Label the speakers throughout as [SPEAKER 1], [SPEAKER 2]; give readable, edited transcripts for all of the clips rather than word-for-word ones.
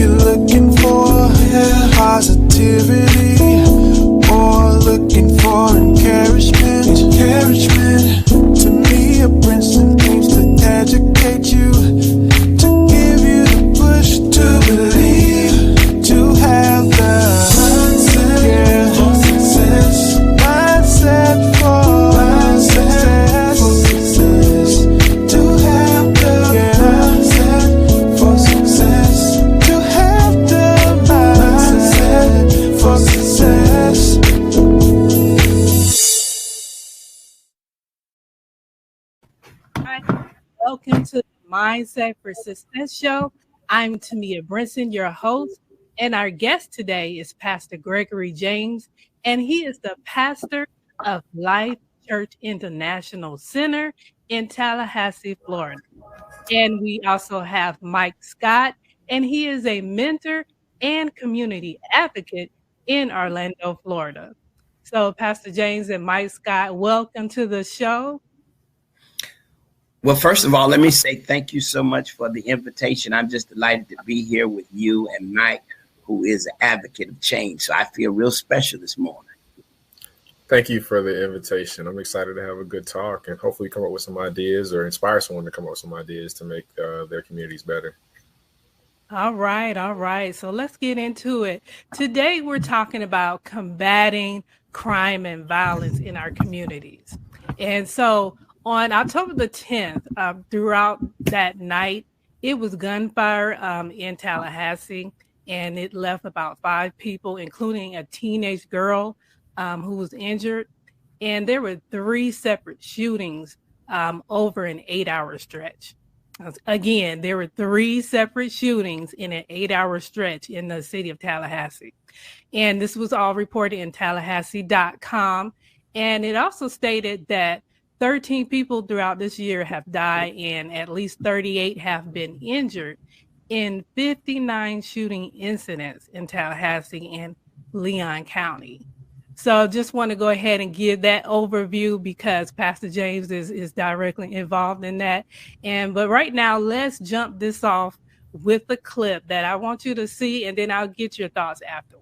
[SPEAKER 1] you're looking for positivity or looking for encouragement, Temia Brinson aims to educate you, to give you the push to believe, to have the mindset for success, mindset for success, to have the mindset for success, to have the mindset for success.
[SPEAKER 2] Welcome to the Mindset for Success show. I'm Temia Brinson, your host, and our guest today is Pastor Gregory James, and he is the pastor of Life Church International Center in Tallahassee, Florida. And we also have Mike Scott, and he is a mentor and community advocate in Orlando, Florida. So, Pastor James and Mike Scott, welcome to the show.
[SPEAKER 3] Well, first of all, let me say thank you so much for the invitation. I'm just delighted to be here with you and Mike, who is an advocate of change. So I feel real special this morning.
[SPEAKER 4] Thank you for the invitation. I'm excited to have a good talk and hopefully come up with some ideas or inspire someone to come up with some ideas to make their communities better.
[SPEAKER 2] All right. So let's get into it. Today, we're talking about combating crime and violence in our communities. And so on October the 10th, throughout that night, it was gunfire in Tallahassee, and it left about 5 people, including a teenage girl who was injured. And there were 3 separate shootings over an 8-hour stretch. Again, there were 3 separate shootings in an 8-hour stretch in the city of Tallahassee. And this was all reported in Tallahassee.com. And it also stated that 13 people throughout this year have died and at least 38 have been injured in 59 shooting incidents in Tallahassee and Leon County. So just want to go ahead and give that overview because Pastor James is directly involved in that. But right now, let's jump this off with the clip that I want you to see, and then I'll get your thoughts afterwards.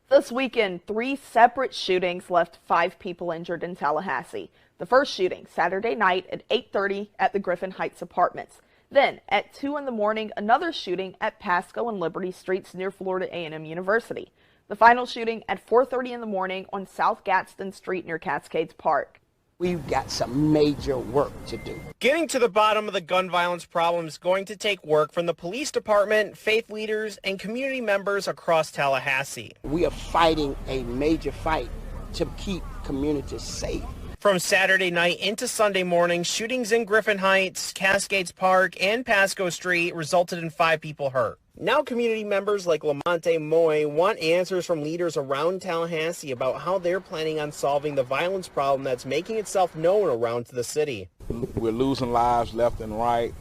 [SPEAKER 5] This weekend, 3 separate shootings left 5 people injured in Tallahassee. The first shooting, Saturday night at 8:30 at the Griffin Heights Apartments. Then, at 2 in the morning, another shooting at Pasco and Liberty Streets near Florida A&M University. The final shooting at 4:30 in the morning on South Gadsden Street near Cascades Park.
[SPEAKER 6] We've got some major work to do.
[SPEAKER 7] Getting to the bottom of the gun violence problem is going to take work from the police department, faith leaders, and community members across Tallahassee.
[SPEAKER 6] We are fighting a major fight to keep communities safe.
[SPEAKER 7] From Saturday night into Sunday morning, shootings in Griffin Heights, Cascades Park, and Pasco Street resulted in 5 people hurt. Now community members like Lamonte Moy want answers from leaders around Tallahassee about how they're planning on solving the violence problem that's making itself known around the city.
[SPEAKER 8] We're losing lives left and right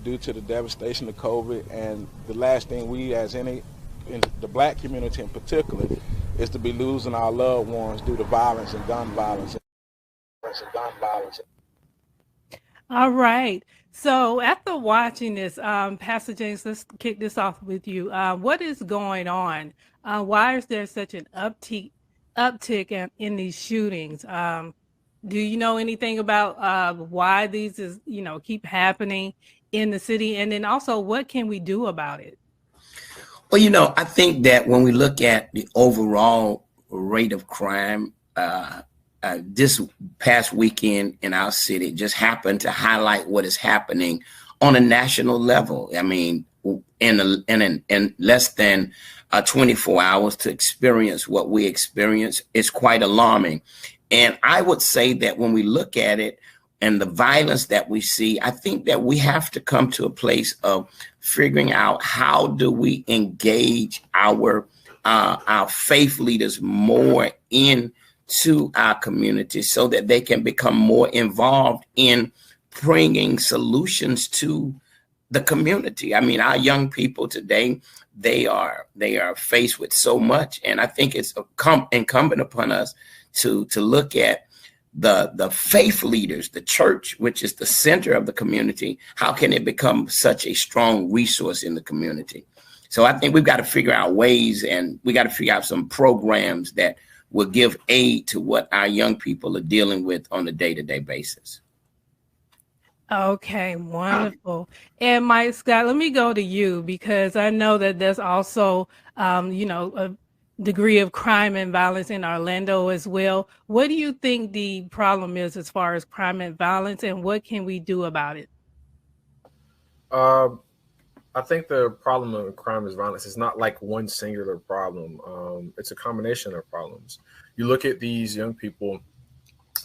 [SPEAKER 8] due to the devastation of COVID, and the last thing we as in the black community in particular is to be losing our loved ones due to violence and gun violence.
[SPEAKER 2] All right. So after watching this, Pastor James, let's kick this off with you. What is going on? Why is there such an uptick in these shootings? Do you know anything about why these keep happening in the city? And then also, what can we do about it?
[SPEAKER 3] Well, I think that when we look at the overall rate of crime, this past weekend in our city just happened to highlight what is happening on a national level. I mean, in less than 24 hours to experience what we experience is quite alarming. And I would say that when we look at it and the violence that we see, I think that we have to come to a place of figuring out how do we engage our faith leaders more into our community so that they can become more involved in bringing solutions to the community. I mean, our young people today, they are faced with so much. And I think it's incumbent upon us to look at the faith leaders, the church, which is the center of the community, how can it become such a strong resource in the community? So I think we've got to figure out ways, and we got to figure out some programs that will give aid to what our young people are dealing with on a day-to-day basis.
[SPEAKER 2] Okay, wonderful. And Mike Scott, let me go to you because I know that there's also, a degree of crime and violence in Orlando as well. What do you think the problem is as far as crime and violence, and what can we do about it?
[SPEAKER 4] I think the problem of crime is violence. It's not like one singular problem. It's a combination of problems. You look at these young people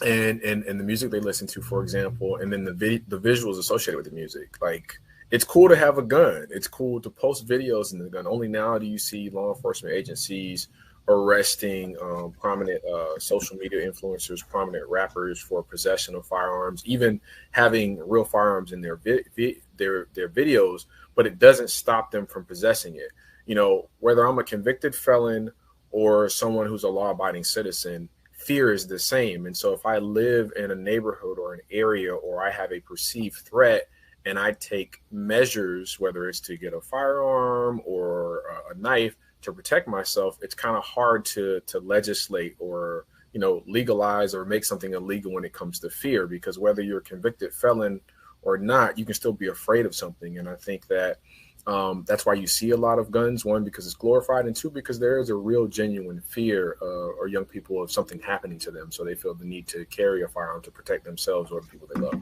[SPEAKER 4] and the music they listen to, for example, and then the visuals associated with the music. Like, it's cool to have a gun. It's cool to post videos in the gun. Only now do you see law enforcement agencies arresting prominent social media influencers, prominent rappers for possession of firearms, even having real firearms in their videos, but it doesn't stop them from possessing it. You know, whether I'm a convicted felon or someone who's a law-abiding citizen, fear is the same. And so if I live in a neighborhood or an area or I have a perceived threat and I take measures, whether it's to get a firearm or a knife to protect myself, it's kind of hard to legislate or, legalize or make something illegal when it comes to fear, because whether you're a convicted felon or not, you can still be afraid of something. And I think that that's why you see a lot of guns, one, because it's glorified, and two, because there is a real genuine fear or young people of something happening to them. So they feel the need to carry a firearm to protect themselves or the people they love.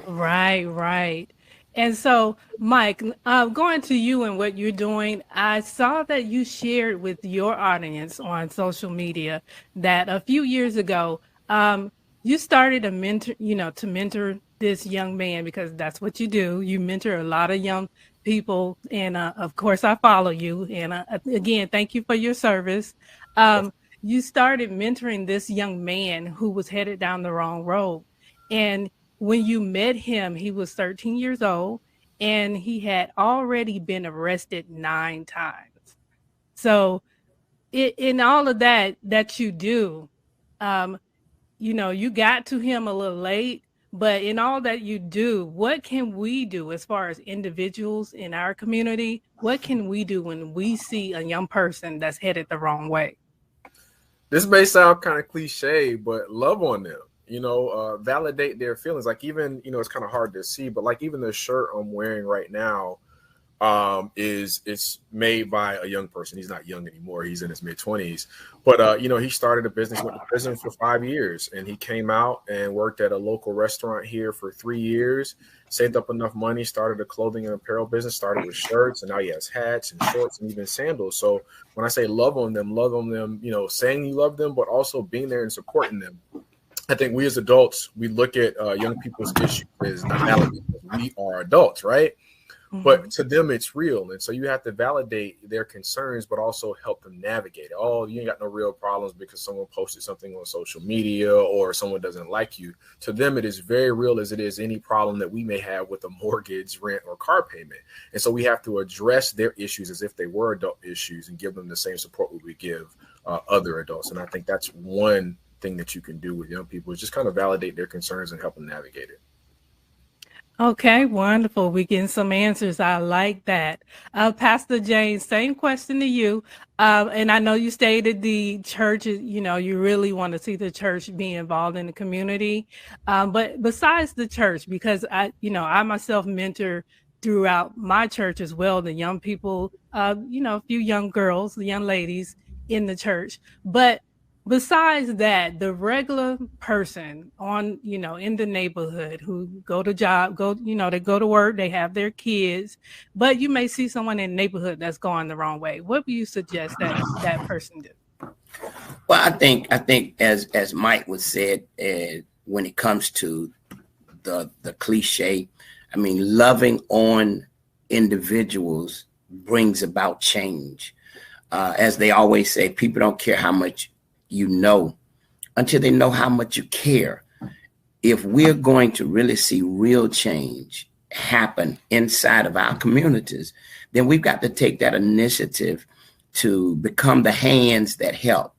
[SPEAKER 2] Right. And so, Mike, going to you and what you're doing, I saw that you shared with your audience on social media that a few years ago, you started a mentor, to mentor this young man, because that's what you do. You mentor a lot of young people. And of course, I follow you. And again, thank you for your service. You started mentoring this young man who was headed down the wrong road. And when you met him, he was 13 years old and he had already been arrested 9 times. So in all of that you do, you got to him a little late, but in all that you do, what can we do as far as individuals in our community? What can we do when we see a young person that's headed the wrong way?
[SPEAKER 4] This may sound kind of cliche, but love on them. Validate their feelings. Like, even, it's kind of hard to see, but like even the shirt I'm wearing right now, it's made by a young person. He's not young anymore. He's in his mid-20s. But, he started a business, went to prison for 5 years, and he came out and worked at a local restaurant here for 3 years, saved up enough money, started a clothing and apparel business, started with shirts, and now he has hats and shorts and even sandals. So when I say love on them, saying you love them, but also being there and supporting them. I think we as adults, we look at young people's issues as not valid because we are adults, right? Mm-hmm. But to them, it's real. And so you have to validate their concerns, but also help them navigate it. Oh, you ain't got no real problems because someone posted something on social media or someone doesn't like you. To them, it is very real as it is any problem that we may have with a mortgage, rent, or car payment. And so we have to address their issues as if they were adult issues and give them the same support we would give other adults. And I think that's one thing that you can do with young people, is just kind of validate their concerns and help them navigate it.
[SPEAKER 2] Okay, wonderful. We're getting some answers. I like that. Pastor James, same question to you. And I know you stated the church, you really want to see the church be involved in the community. But besides the church, because I myself mentor throughout my church as well, the young people, a few young girls, the young ladies in the church. But besides that, the regular person on, in the neighborhood who go to they go to work, they have their kids, but you may see someone in the neighborhood that's going the wrong way. What would you suggest that person do?
[SPEAKER 3] Well, I think as Mike was said, when it comes to the cliche, I mean, loving on individuals brings about change. As they always say, people don't care how much you know until they know how much you care. If we're going to really see real change happen inside of our communities, then we've got to take that initiative to become the hands that help,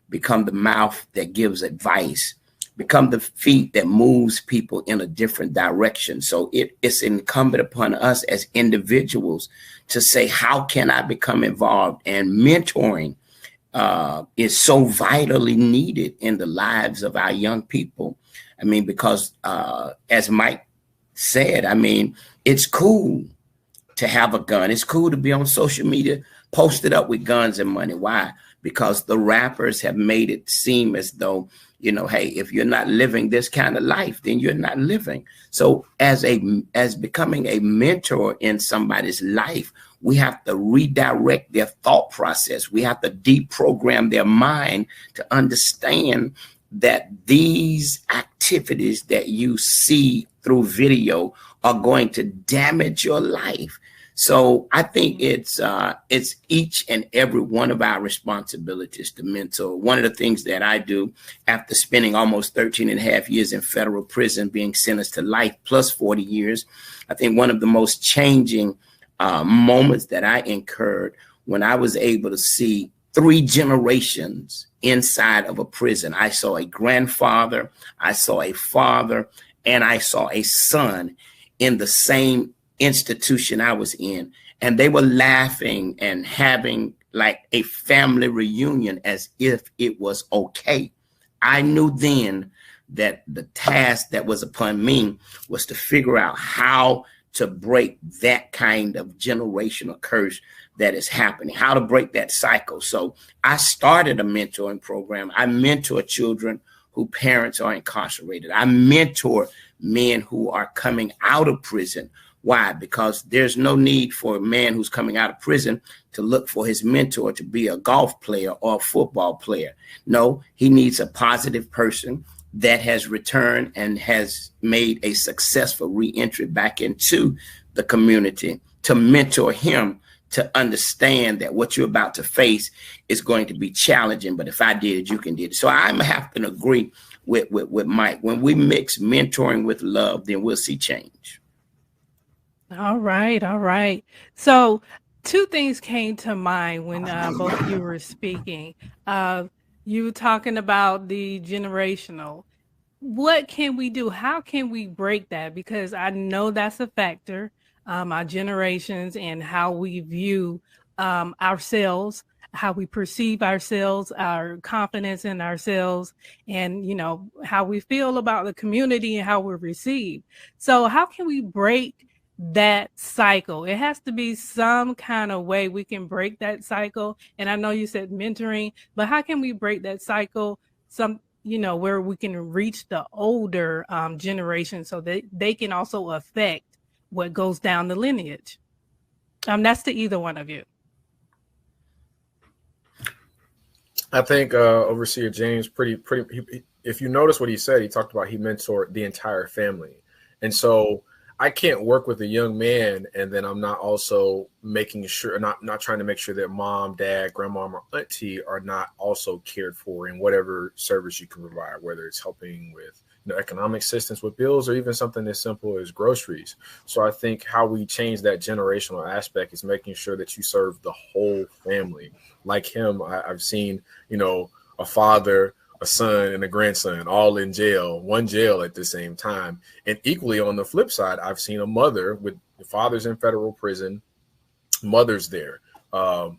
[SPEAKER 3] become the mouth that gives advice, become the feet that moves people in a different direction. So it's incumbent upon us as individuals to say, how can I become involved? And mentoring is so vitally needed in the lives of our young people. I mean, because as Mike said, I mean, it's cool to have a gun. It's cool to be on social media, posted up with guns and money. Why? Because the rappers have made it seem as though, you know, hey, if you're not living this kind of life, then you're not living. So as becoming a mentor in somebody's life, we have to redirect their thought process. We have to deprogram their mind to understand that these activities that you see through video are going to damage your life. So I think it's each and every one of our responsibilities to mentor. One of the things that I do after spending almost 13 and a half years in federal prison, being sentenced to life plus 40 years, I think one of the most changing moments that I incurred when I was able to see 3 generations inside of a prison. I saw a grandfather, I saw a father, and I saw a son in the same institution I was in. And they were laughing and having like a family reunion as if it was okay. I knew then that the task that was upon me was to figure out how to break that kind of generational curse that is happening, how to break that cycle. So I started a mentoring program. I mentor children whose parents are incarcerated. I mentor men who are coming out of prison. Why? Because there's no need for a man who's coming out of prison to look for his mentor to be a golf player or a football player. No, he needs a positive person that has returned and has made a successful reentry back into the community to mentor him to understand that what you're about to face is going to be challenging. But if I did it, you can do it. So I'm having to agree with Mike. When we mix mentoring with love, then we'll see change.
[SPEAKER 2] All right. All right. So 2 things came to mind when both of you were speaking. You talking about the generational. What can we do? How can we break that? Because I know that's a factor, our generations and how we view ourselves, how we perceive ourselves, our confidence in ourselves, and, you know, how we feel about the community and how we're received. So how can we break that cycle? It has to be some kind of way we can break that cycle. And I know you said mentoring, but how can we break that cycle? You know, where we can reach the older generation so that they can also affect what goes down the lineage. That's to either one of you.
[SPEAKER 4] I think Overseer James if you notice what he said, he talked about he mentored the entire family. And so I can't work with a young man and then I'm not also making sure, not trying to make sure that mom, dad, grandmom, or auntie are not also cared for in whatever service you can provide, whether it's helping with economic assistance with bills or even something as simple as groceries. So I think how we change that generational aspect is making sure that you serve the whole family. Like him, I've seen, a father, a son, and a grandson all in jail, one jail at the same time. And equally on the flip side, I've seen a mother with the father's in federal prison, mother's there. All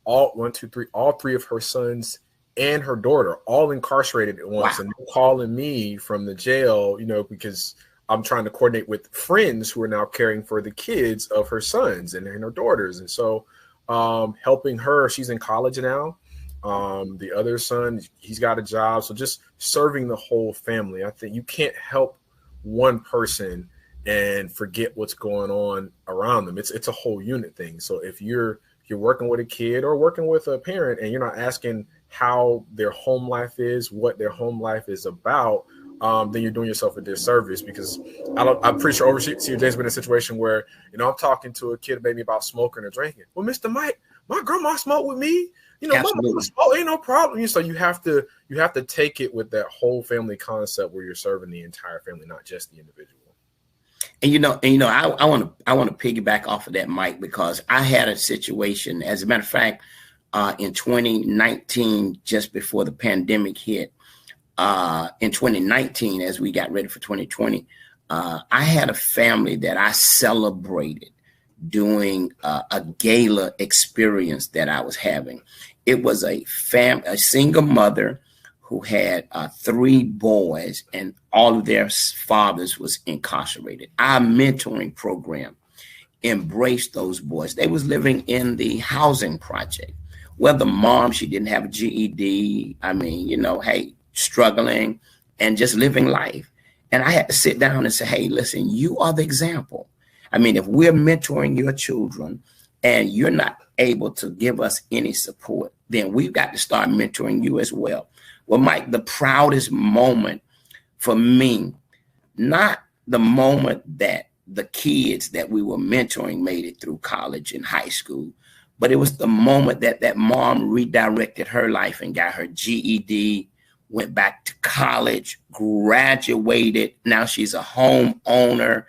[SPEAKER 4] 3 of her sons and her daughter all incarcerated at once. Wow. And they're calling me from the jail, because I'm trying to coordinate with friends who are now caring for the kids of her sons and her daughters. And so helping her, she's in college now. The other son, he's got a job. So just serving the whole family. I think you can't help one person and forget what's going on around them. It's a whole unit thing. So if you're working with a kid or working with a parent and you're not asking how their home life is, what their home life is about, then you're doing yourself a disservice, because I'm pretty sure Overseer James been in a situation where, I'm talking to a kid maybe about smoking or drinking. Well, Mr. Mike, my grandma smoked with me. My mama smoked, ain't no problem. So you have to take it with that whole family concept where you're serving the entire family, not just the individual.
[SPEAKER 3] And I want to piggyback off of that, Mike, because I had a situation. As a matter of fact, in 2019, just before the pandemic hit. In 2019, as we got ready for 2020, I had a family that I celebrated doing a gala experience that I was having. It was a single mother who had 3 boys, and all of their fathers was incarcerated. Our mentoring program embraced those boys. They was living in the housing project. Well, the mom, she didn't have a GED. I mean, you know, hey, struggling and just living life. And I had to sit down and say, hey, listen, you are the example. I mean, if we're mentoring your children and you're not able to give us any support, then we've got to start mentoring you as well. Well, Mike, the proudest moment for me, not the moment that the kids that we were mentoring made it through college and high school, but it was the moment that that mom redirected her life and got her GED, went back to college, graduated. Now she's a homeowner,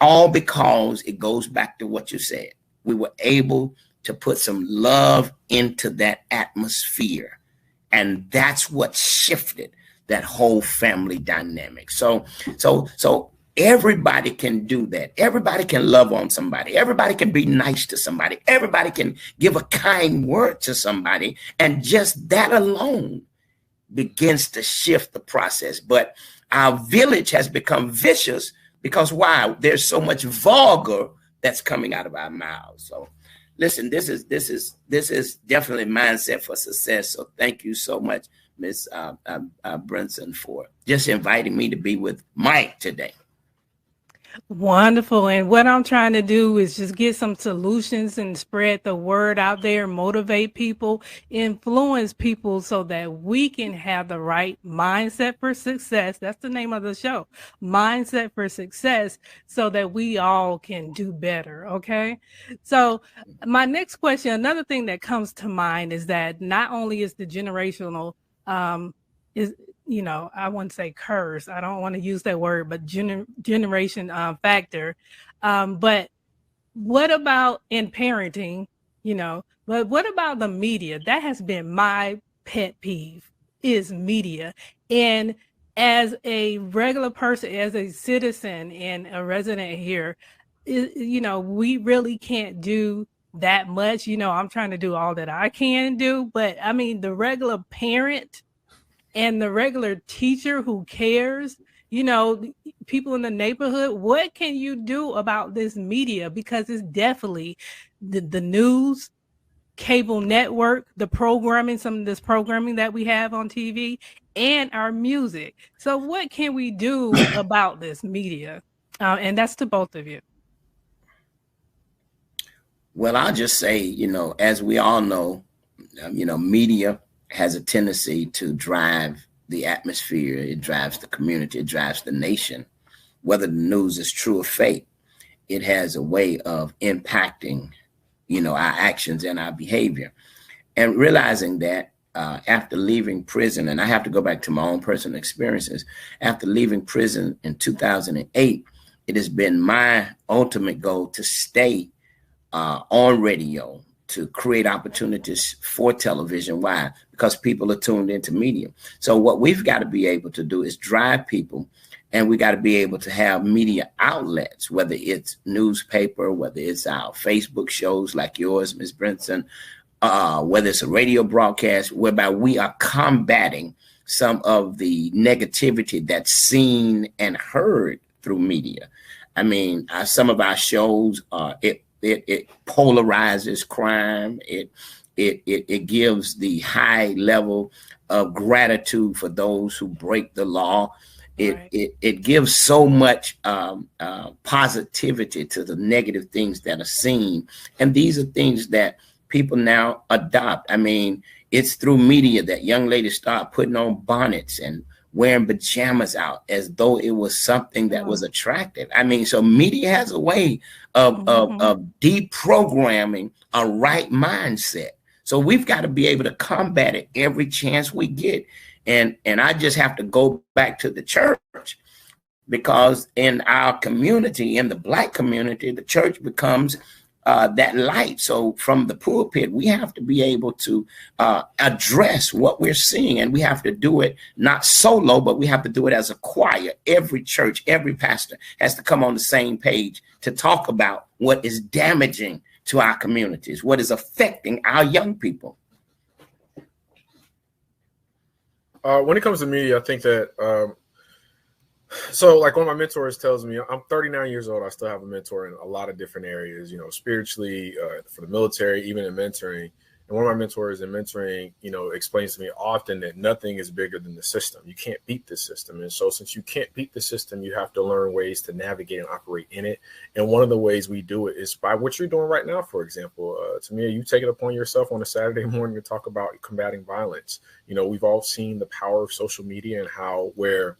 [SPEAKER 3] all because it goes back to what you said. We were able to put some love into that atmosphere. And that's what shifted that whole family dynamic. So everybody can do that. Everybody can love on somebody. Everybody can be nice to somebody. Everybody can give a kind word to somebody. And just that alone begins to shift the process. But our village has become vicious because why? There's so much vulgar that's coming out of our mouths. So listen, this is definitely mindset for success. So thank you so much, Ms. Brinson, for just inviting me to be with Mike today.
[SPEAKER 2] Wonderful. And what I'm trying to do is just get some solutions and spread the word out there, motivate people, influence people so that we can have the right mindset for success. That's the name of the show, Mindset for Success, so that we all can do better. Okay. So my next question, another thing that comes to mind is that not only is the generational, I wouldn't say curse. I don't want to use that word, but generation factor. But what about in parenting, but what about the media? That has been my pet peeve, is media. And as a regular person, as a citizen and a resident here, we really can't do that much. I'm trying to do all that I can do, but I mean, the regular parent and the regular teacher who cares, people in the neighborhood, what can you do about this media? Because it's definitely the news, cable network, the programming, some of this programming that we have on TV, and our music. So what can we do about this media? And that's to both of you.
[SPEAKER 3] Well, I'll just say, as we all know, media has a tendency to drive the atmosphere. It drives the community. It drives the nation. Whether the news is true or fake, it has a way of impacting, our actions and our behavior. And realizing that after leaving prison, and I have to go back to my own personal experiences, after leaving prison in 2008, it has been my ultimate goal to stay on radio, to create opportunities for television. Why? Because people are tuned into media. So what we've got to be able to do is drive people, and we got to be able to have media outlets, whether it's newspaper, whether it's our Facebook shows like yours, Ms. Brinson, whether it's a radio broadcast, whereby we are combating some of the negativity that's seen and heard through media. I mean, some of our shows, it polarizes crime. It gives the high level of gratitude for those who break the law. It gives so much positivity to the negative things that are seen. And these are things that people now adopt. I mean, it's through media that young ladies start putting on bonnets and wearing pajamas out as though it was something that was attractive. I mean, so media has a way of deprogramming a right mindset. So we've got to be able to combat it every chance we get. And I just have to go back to the church, because in our community, in the Black community, the church becomes that light. So from the pulpit, we have to be able to address what we're seeing, and we have to do it not solo, but we have to do it as a choir. Every church, every pastor has to come on the same page to talk about what is damaging to our communities, what is affecting our young people.
[SPEAKER 4] When it comes to media, I think that so like one of my mentors tells me, I'm 39 years old. I still have a mentor in a lot of different areas, you know, spiritually, for the military, even in mentoring. And one of my mentors in mentoring, you know, explains to me often that nothing is bigger than the system. You can't beat the system. And so since you can't beat the system, you have to learn ways to navigate and operate in it. And one of the ways we do it is by what you're doing right now. For example, Temia, you take it upon yourself on a Saturday morning to talk about combating violence. You know, we've all seen the power of social media and how where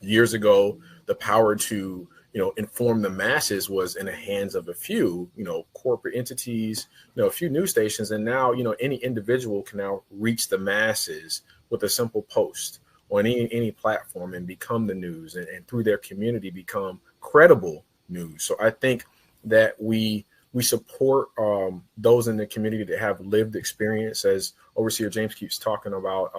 [SPEAKER 4] years ago, the power to, you know, inform the masses was in the hands of a few, you know, corporate entities, you know, a few news stations. And now, you know, any individual can now reach the masses with a simple post on any platform and become the news, and through their community become credible news. So I think that we support those in the community that have lived experience, as Overseer James keeps talking about.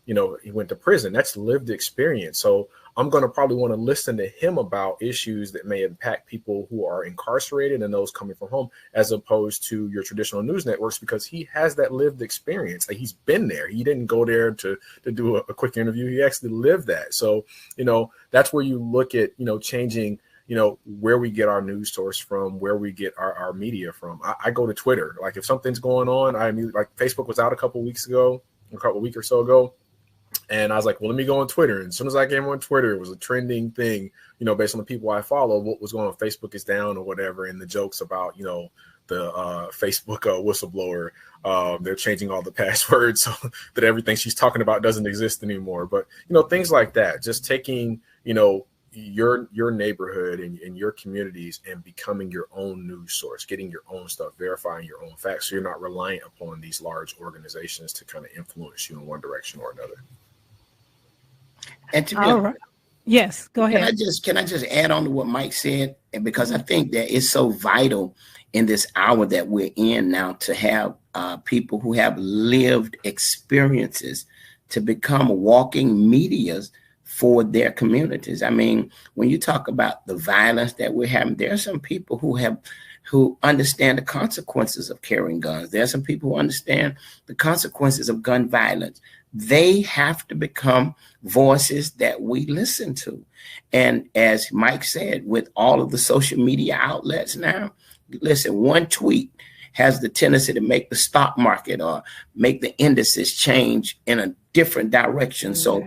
[SPEAKER 4] You know, he went to prison. That's lived experience. So I'm going to probably want to listen to him about issues that may impact people who are incarcerated and those coming from home, as opposed to your traditional news networks, because he has that lived experience. Like, he's been there. He didn't go there to do a quick interview. He actually lived that. So, you know, that's where you look at, you know, changing, you know, where we get our news source from, where we get our media from. I go to Twitter. Like, if something's going on, like Facebook was out a week or so ago. And I was like, well, let me go on Twitter. And as soon as I came on Twitter, it was a trending thing, you know, based on the people I follow, what was going on. Facebook is down or whatever. And the jokes about, you know, the Facebook whistleblower, they're changing all the passwords so that everything she's talking about doesn't exist anymore. But, you know, things like that, just taking, you know, your neighborhood and your communities and becoming your own news source, getting your own stuff, verifying your own facts. So you're not reliant upon these large organizations to kind of influence you in one direction or another.
[SPEAKER 3] And to be
[SPEAKER 2] All right. Yes, go ahead.
[SPEAKER 3] Can I just add on to what Mike said? And because I think that it's so vital in this hour that we're in now to have people who have lived experiences to become walking medias for their communities. I mean, when you talk about the violence that we're having, there are some people who understand the consequences of carrying guns. There are some people who understand the consequences of gun violence. They have to become voices that we listen to. And as Mike said, with all of the social media outlets now, listen, one tweet has the tendency to make the stock market or make the indices change in a different direction. So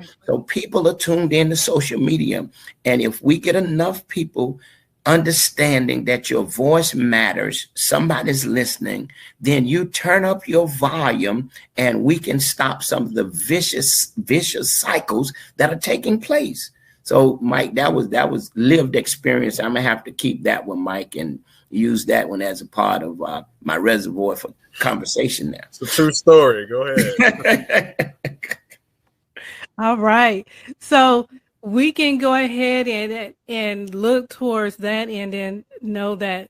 [SPEAKER 3] people are tuned into social media. And if we get enough people understanding that your voice matters, somebody's listening, then you turn up your volume and we can stop some of the vicious cycles that are taking place. So Mike, that was lived experience. I'm gonna have to keep that one, Mike, and use that one as a part of my reservoir for conversation now.
[SPEAKER 4] It's a true story. Go ahead.
[SPEAKER 2] All right. So we can go ahead and look towards that, and then know that,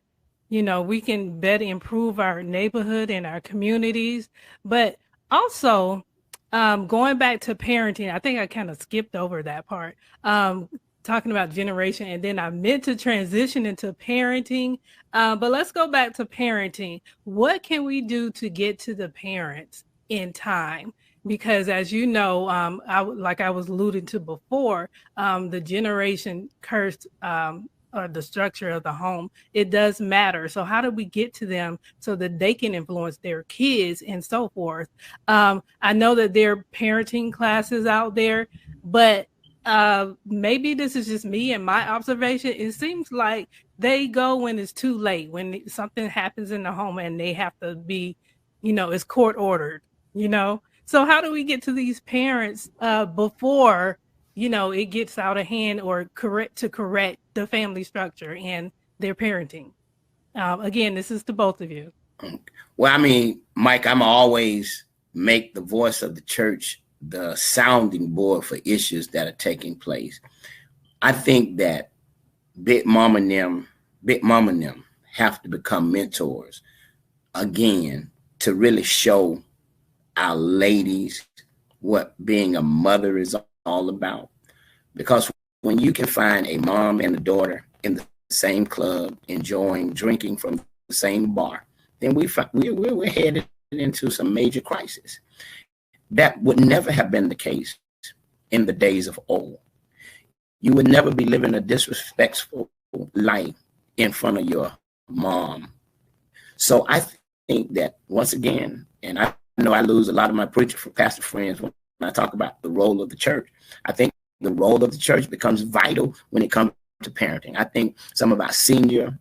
[SPEAKER 2] you know, we can better improve our neighborhood and our communities. But also, going back to parenting, I think I kind of skipped over that part, talking about generation, and then I meant to transition into parenting. But let's go back to parenting. What can we do to get to the parents in time? Because as you know, like I was alluding to before, the generation curse or the structure of the home, it does matter. So how do we get to them so that they can influence their kids and so forth? I know that there are parenting classes out there, but maybe this is just me and my observation. It seems like they go when it's too late, when something happens in the home and they have to be, you know, it's court ordered, you know? So how do we get to these parents before, you know, it gets out of hand, or correct the family structure and their parenting? Again, this is to both of you.
[SPEAKER 3] Well, I mean, Mike, I'm always make the voice of the church the sounding board for issues that are taking place. I think that Big Mama and them have to become mentors again to really show our ladies what being a mother is all about. Because when you can find a mom and a daughter in the same club, enjoying drinking from the same bar, then we're headed into some major crisis. That would never have been the case in the days of old. You would never be living a disrespectful life in front of your mom. So I think that once again, and I know I lose a lot of my preacher for pastor friends when I talk about the role of the church. I think the role of the church becomes vital when it comes to parenting. I think some of our senior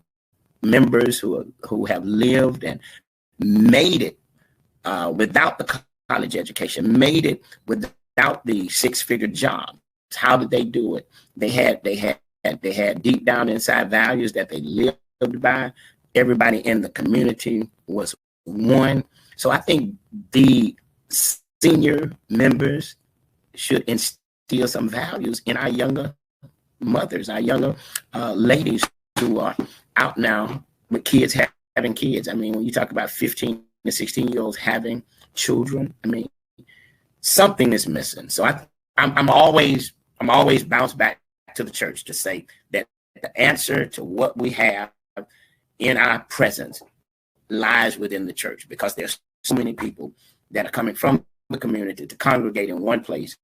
[SPEAKER 3] members who have lived and made it without the college education, made it without the six-figure job. How did they do it? They had deep down inside values that they lived by. Everybody in the community was one. So I think the senior members should instill some values in our younger mothers, our younger ladies who are out now with kids, having kids. I mean, when you talk about 15 to 16-year-olds having children, I mean, something is missing. So I'm always bounce back to the church to say that the answer to what we have in our presence lies within the church, because there's so many people that are coming from the community to congregate in one place,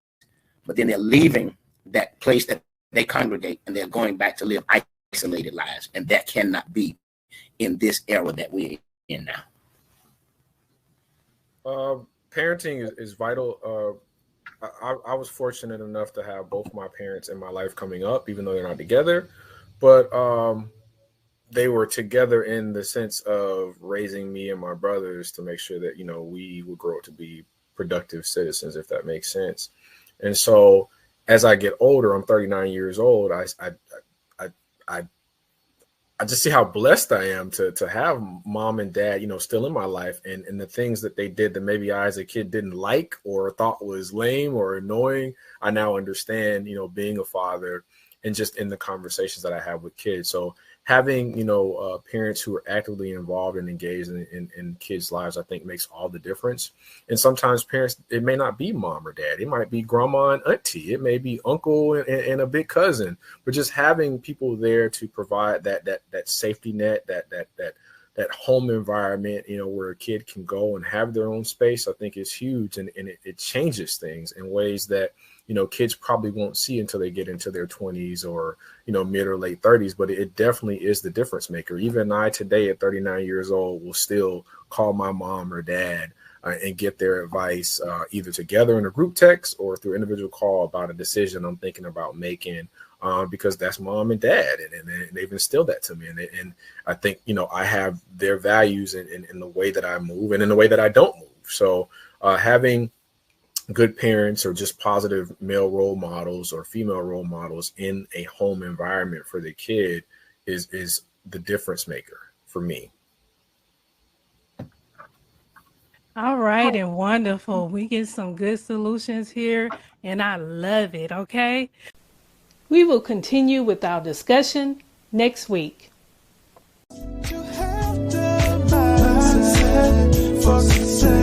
[SPEAKER 3] but then they're leaving that place that they congregate and they're going back to live isolated lives. And that cannot be in this era that we're in now.
[SPEAKER 4] Parenting is vital. I was fortunate enough to have both my parents in my life coming up, even though they're not together, but they were together in the sense of raising me and my brothers to make sure that, we would grow up to be productive citizens, if that makes sense. And so as I get older, I'm 39 years old. I just see how blessed I am to have mom and dad, still in my life, and the things that they did that maybe I as a kid didn't like or thought was lame or annoying, I now understand, being a father and just in the conversations that I have with kids. So having, parents who are actively involved and engaged in kids' lives, I think makes all the difference. And sometimes parents, it may not be mom or dad. It might be grandma and auntie. It may be uncle and a big cousin. But just having people there to provide that safety net, that home environment, where a kid can go and have their own space, I think is huge. And it changes things in ways that, kids probably won't see until they get into their 20s or, mid or late 30s. But it definitely is the difference maker. Even I today at 39 years old will still call my mom or dad and get their advice either together in a group text or through individual call about a decision I'm thinking about making. Because that's mom and dad, and they've instilled that to me. And I think, I have their values in the way that I move and in the way that I don't move. So having good parents or just positive male role models or female role models in a home environment for the kid is the difference maker for me.
[SPEAKER 2] All right, and wonderful. We get some good solutions here, and I love it, okay? We will continue with our discussion next week.
[SPEAKER 1] You have the mindset for success.